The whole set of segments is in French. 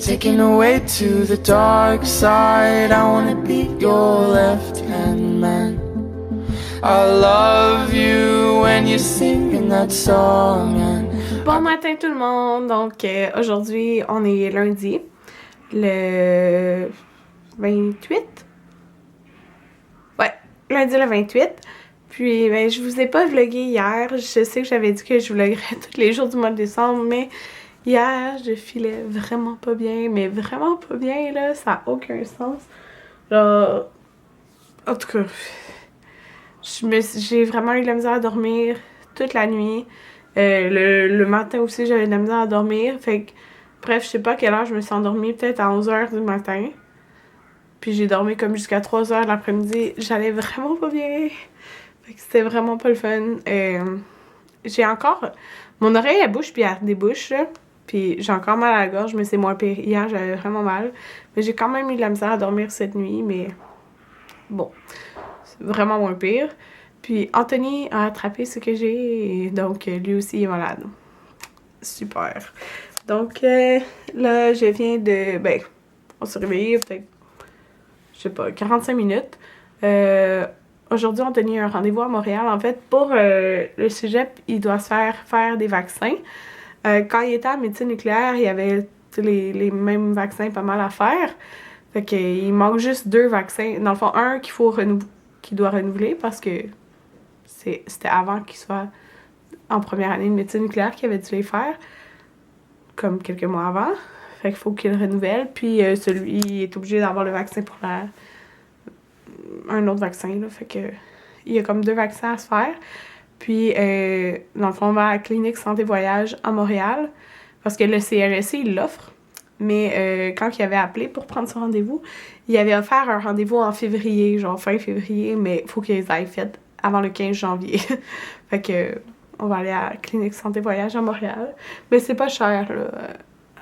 taken away to the dark side. I wanna be your left-hand man. I love you when you're singing that song. Bon matin tout le monde, donc aujourd'hui on est lundi, le 28? Ouais, lundi le 28. Puis ben, je vous ai pas vlogué hier, je sais que j'avais dit que je vloguerais tous les jours du mois de décembre, mais hier je filais vraiment pas bien, mais vraiment pas bien là, ça a aucun sens. Genre, en tout cas, j'ai vraiment eu de la misère à dormir toute la nuit. Le matin aussi, j'avais de la misère à dormir. Fait que, bref, je sais pas à quelle heure je me suis endormie, peut-être à 11h du matin. Puis j'ai dormi comme jusqu'à 3h de l'après-midi. J'allais vraiment pas bien. Fait que c'était vraiment pas le fun. J'ai encore... Mon oreille, elle bouge puis elle débouche, là. Puis j'ai encore mal à la gorge, mais c'est moins pire. Hier, j'avais vraiment mal. Mais j'ai quand même eu de la misère à dormir cette nuit, mais... Bon, c'est vraiment moins pire. Puis Anthony a attrapé ce que j'ai, donc lui aussi est malade. Super. Donc là, je viens de... Ben, on s'est réveillé peut-être, je sais pas, 45 minutes. Aujourd'hui, Anthony a un rendez-vous à Montréal. En fait, pour le cégep, il doit se faire des vaccins. Quand il était en médecine nucléaire, il y avait les mêmes vaccins pas mal à faire. Fait qu'il manque juste 2 vaccins. Dans le fond, un qu'il doit renouveler parce que c'était avant qu'il soit en première année de médecine nucléaire qu'il avait dû les faire, comme quelques mois avant. Fait qu'il faut qu'il le renouvelle. Puis celui est obligé d'avoir le vaccin pour un autre vaccin, là. Fait que il y a comme 2 vaccins à se faire. Puis dans le fond, on va à la clinique Santé Voyage à Montréal parce que le CRSC, il l'offre. Mais quand il avait appelé pour prendre son rendez-vous, il avait offert un rendez-vous en février, genre fin février, mais il faut qu'ils aient fait avant le 15 janvier. Fait que on va aller à la clinique Santé Voyage à Montréal. Mais c'est pas cher, là,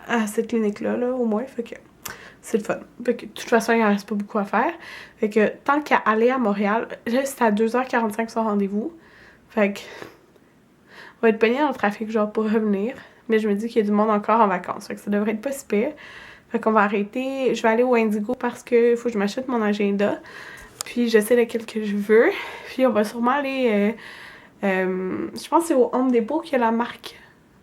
à cette clinique-là, là, au moins. Fait que c'est le fun. Fait que de toute façon, il en reste pas beaucoup à faire. Fait que tant qu'à aller à Montréal, là, c'est à 2h45 son rendez-vous. Fait que on va être pogné dans le trafic, genre, pour revenir. Mais je me dis qu'il y a du monde encore en vacances. Fait que ça devrait être pas si pire. Fait qu'on va arrêter. Je vais aller au Indigo parce que faut que je m'achète mon agenda. Puis je sais lequel que je veux. Puis on va sûrement aller... je pense que c'est au Home Depot qu'il y a la marque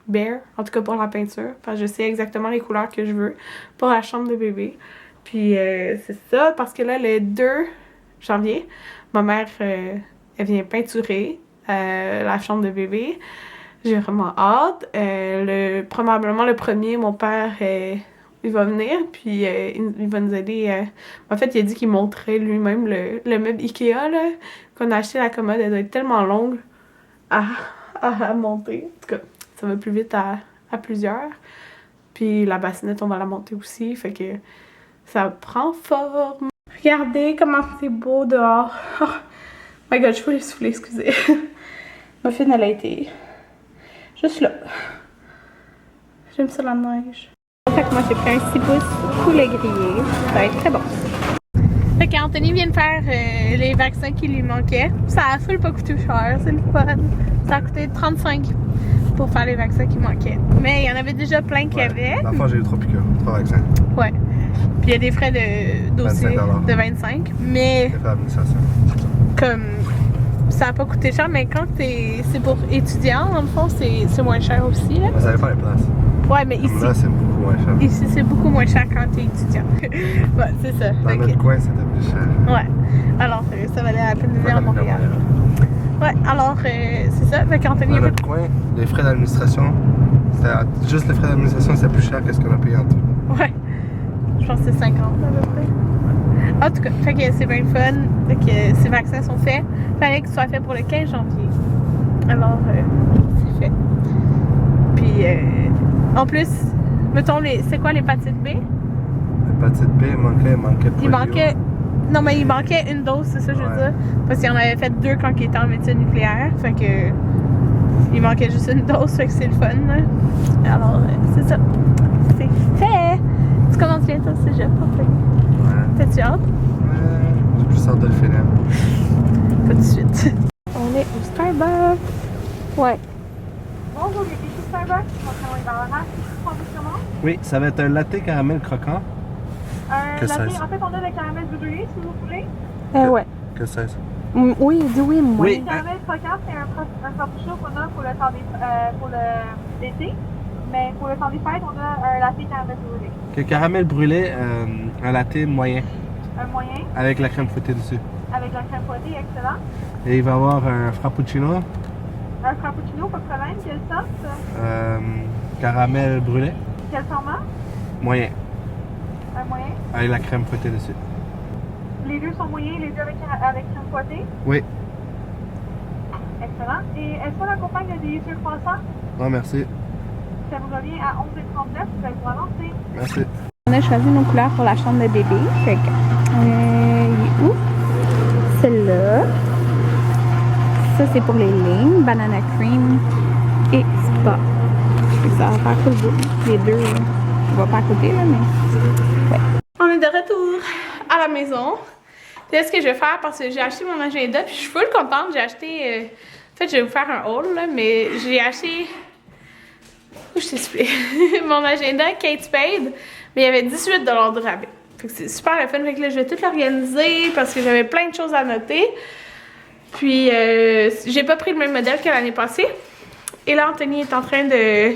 Bear. En tout cas pour la peinture. Parce que je sais exactement les couleurs que je veux pour la chambre de bébé. Puis c'est ça. Parce que là, le 2 janvier, ma mère, elle vient peinturer la chambre de bébé. J'ai vraiment hâte. Probablement le premier, mon père, il va venir, puis il va nous aider. En fait, il a dit qu'il montrait lui-même le meuble Ikea, là, qu'on a acheté. La commode, elle doit être tellement longue à monter. En tout cas, ça va plus vite à plusieurs. Puis la bassinette, on va la monter aussi, fait que ça prend forme. Regardez comment c'est beau dehors. Oh my god, je peux les souffler, excusez. Ma fille, elle a été... juste là. J'aime ça la neige. Fait que moi j'ai pris un 6 pouces poulet grillé. Ça va être très bon. Fait qu'Anthony vient de faire les vaccins qui lui manquaient. Ça a full pas coûté cher, c'est le fun. Ça a coûté 35 pour faire les vaccins qui manquaient. Mais il y en avait déjà plein qu'il y avait. Dans le fond, j'ai eu 3 piqûres, 3 vaccins. Ouais. Puis il y a des frais de dossier de 25. Mais comme ça a pas coûté cher, mais quand c'est pour étudiants, dans le fond, c'est moins cher aussi. Là. Mais ça dépend les places. Ouais, mais ici... Là, c'est beaucoup moins cher. Ici, c'est beaucoup moins cher quand t'es étudiant. Ouais, c'est ça. Dans notre coin, c'était plus cher. Ouais. Alors, ça valait la peine de venir à Montréal. Ouais, alors, c'est ça. Fait qu'Anthony... Dans notre coin, les frais d'administration, juste les frais d'administration, c'est plus cher que ce qu'on a payé en tout. Ouais. Je pense que c'est 50 à peu près. En tout cas, fait que c'est bien fun. Fait que ces vaccins sont faits. Fallait qu'ils soient faits pour le 15 janvier. Alors, c'est fait. Puis, en plus, mettons, c'est quoi l'hépatite B? L'hépatite B, il manquait Il manquait... Non, mais il manquait une dose, c'est ça que je veux dire. Parce qu'il en avait fait 2 quand il était en médecine nucléaire. Fait que... Il manquait juste une dose, fait que c'est le fun. Là. Alors, c'est ça. C'est fait! Tu commences bientôt au cégep, en fait. Ouais. T'as-tu hâte? Ouais, j'ai plus hâte de le finir. Pas tout de suite. On est au Starbucks. Ouais. Bonjour, il y a des Starbucks. On va travailler dans l'horaire. Oui, ça va être un latte caramel croquant. Un Que latte, 16. en fait, on a le caramel brûlé, si vous voulez. Ouais. Que 16. Oui, il dit oui, moi. Oui. Le caramel croquant, c'est un frappuccino qu'on a pour le temps pour l'été. Mais pour le temps des fêtes, on a un latte caramel brûlé. Que caramel brûlé, un latte moyen. Un moyen, Avec la crème fouettée dessus. avec la crème fouettée, excellent. Et il va y avoir un frappuccino, Un frappuccino, pas de problème. Quelle sorte? caramel brûlé, Quel format? moyen. Un moyen. Avec la crème fouettée dessus. Les deux sont moyens, les deux avec crème fouettée. Oui. Excellent. Et est-ce qu'on accompagne de délicieux croissants? Non, merci. Ça vous revient à 11,39. Vous allez pouvoir lancer. Merci. On a choisi nos couleurs pour la chambre de bébé. Fait que, il est où? Celle-là. Ça, c'est pour les lignes. Banana cream et spa. Fait que ça va faire cool bout. Les deux, on va pas à côté, là, mais... Ouais. On est de retour à la maison. Là, ce que je vais faire, parce que j'ai acheté mon agenda, puis je suis full contente. J'ai acheté... En fait, je vais vous faire un haul, là, mais j'ai acheté... Où je t'explique? Mon agenda Kate Spade, mais il y avait 18 $ de rabais. Fait que c'est super le fun. Fait que là, je vais tout l'organiser parce que j'avais plein de choses à noter. Puis, j'ai pas pris le même modèle que l'année passée. Et là, Anthony est en train de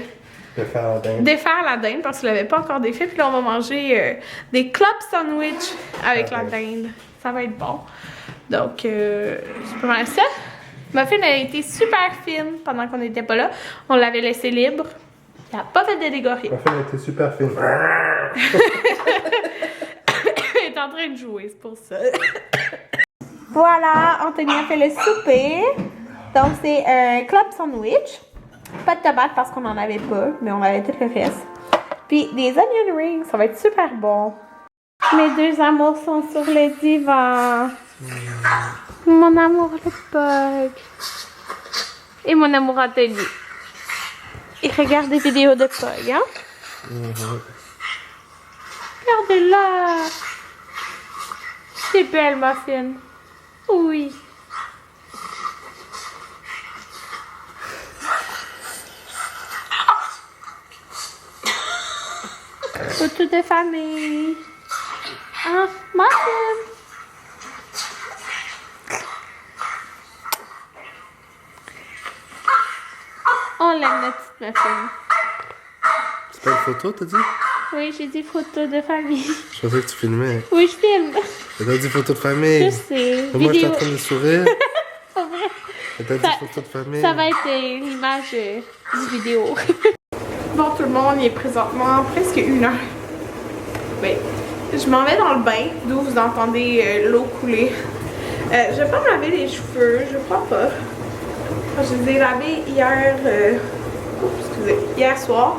défaire la dinde parce qu'il l'avait pas encore défait. Puis là, on va manger des club sandwich avec la dinde. Ça va être bon. Donc, c'est pas mal ça. Ma fille a été super fine pendant qu'on n'était pas là. On l'avait laissée libre. Elle n'a pas fait de dégâts. Ma fille a été super fine. Elle est en train de jouer, c'est pour ça. Voilà, Anthony a fait le souper. Donc, c'est un club sandwich. Pas de tomates parce qu'on n'en avait pas, mais on avait tout le reste. Puis des onion rings, ça va être super bon. Mes deux amours sont sur le divan. Mon amour le Pug. Et mon amour Anthony. Il regarde des vidéos de Pug, hein? Regardez-la! C'est belle, ma fille. Oui. Photo de famille. Ah, ma fille. On l'aime, notre petite muffin. C'est pas une photo, t'as dit? Oui, j'ai dit photo de famille. Je pensais que tu filmais. Oui, je filme. T'as dit photo de famille. Je sais. Moi, j'étais en Vidéo. train de sourire. Pas vrai. T'as dit photo de famille. Ça va être l'image du vidéo. Bon, tout le monde, il est présentement presque 1h. Oui. Je m'en vais dans le bain, d'où vous entendez l'eau couler. Je vais pas me laver les cheveux, je crois pas. Je les ai lavés hier, hier soir.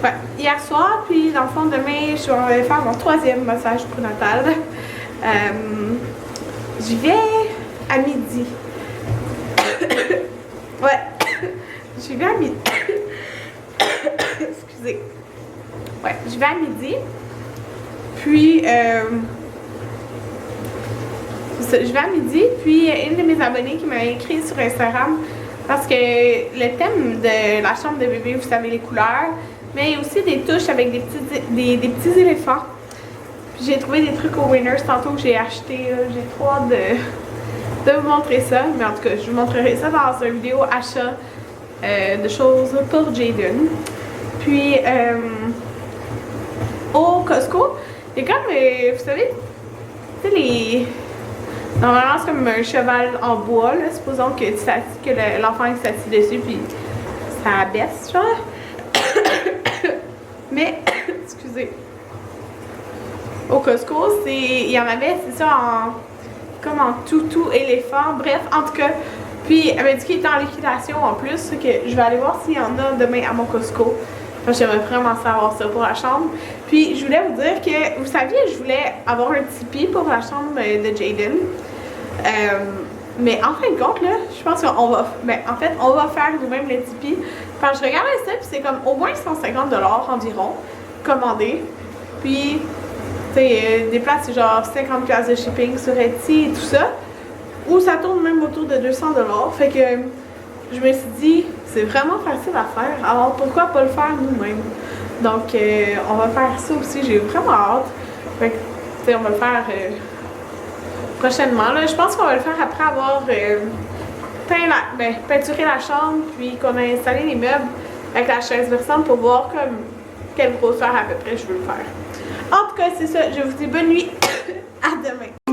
Ouais, hier soir, puis dans le fond, demain, je vais faire mon 3e massage prénatal. J'y vais à midi. Ouais, j'y vais à midi. Excusez. Ouais, je vais à midi. Puis, je vais à midi, puis une de mes abonnées qui m'a écrit sur Instagram, parce que le thème de la chambre de bébé, vous savez les couleurs, mais il y a aussi des touches avec des petits éléphants. Puis j'ai trouvé des trucs au Winners tantôt que j'ai acheté. J'ai trop hâte de vous montrer ça, mais en tout cas, je vous montrerai ça dans une vidéo achat de choses pour Jaden. Puis, au Costco, il y a comme, vous savez, tu sais, les... Normalement, c'est comme un cheval en bois, là. Supposons que l'enfant est assis dessus, puis ça baisse, genre. Mais, excusez. Au Costco, il y en avait, c'est ça, comme en toutou éléphant, bref, en tout cas. Puis, elle m'a dit qu'il était en liquidation en plus, que je vais aller voir s'il y en a demain à mon Costco. Enfin, j'aimerais vraiment savoir ça pour la chambre. Puis, je voulais vous dire que, vous saviez, je voulais avoir un Tipeee pour la chambre de Jaden. Mais en fin de compte, là, je pense qu'on va... Ben, en fait, on va faire nous-mêmes le Tipeee. Quand je regardais ça, puis c'est comme au moins 150 $ environ, commandé. Puis, tu sais, des places, c'est genre 50 $ de shipping sur Etsy et tout ça. Ou ça tourne même autour de 200 $. Fait que je me suis dit, c'est vraiment facile à faire. Alors, pourquoi pas le faire nous-mêmes? Donc, on va faire ça aussi. J'ai vraiment hâte. Fait que, tu sais, on va le faire prochainement. Là. Je pense qu'on va le faire après avoir peinturé la chambre, puis qu'on a installé les meubles avec la chaise versante pour voir comme quelle grosseur à peu près je veux le faire. En tout cas, c'est ça. Je vous dis bonne nuit. À demain.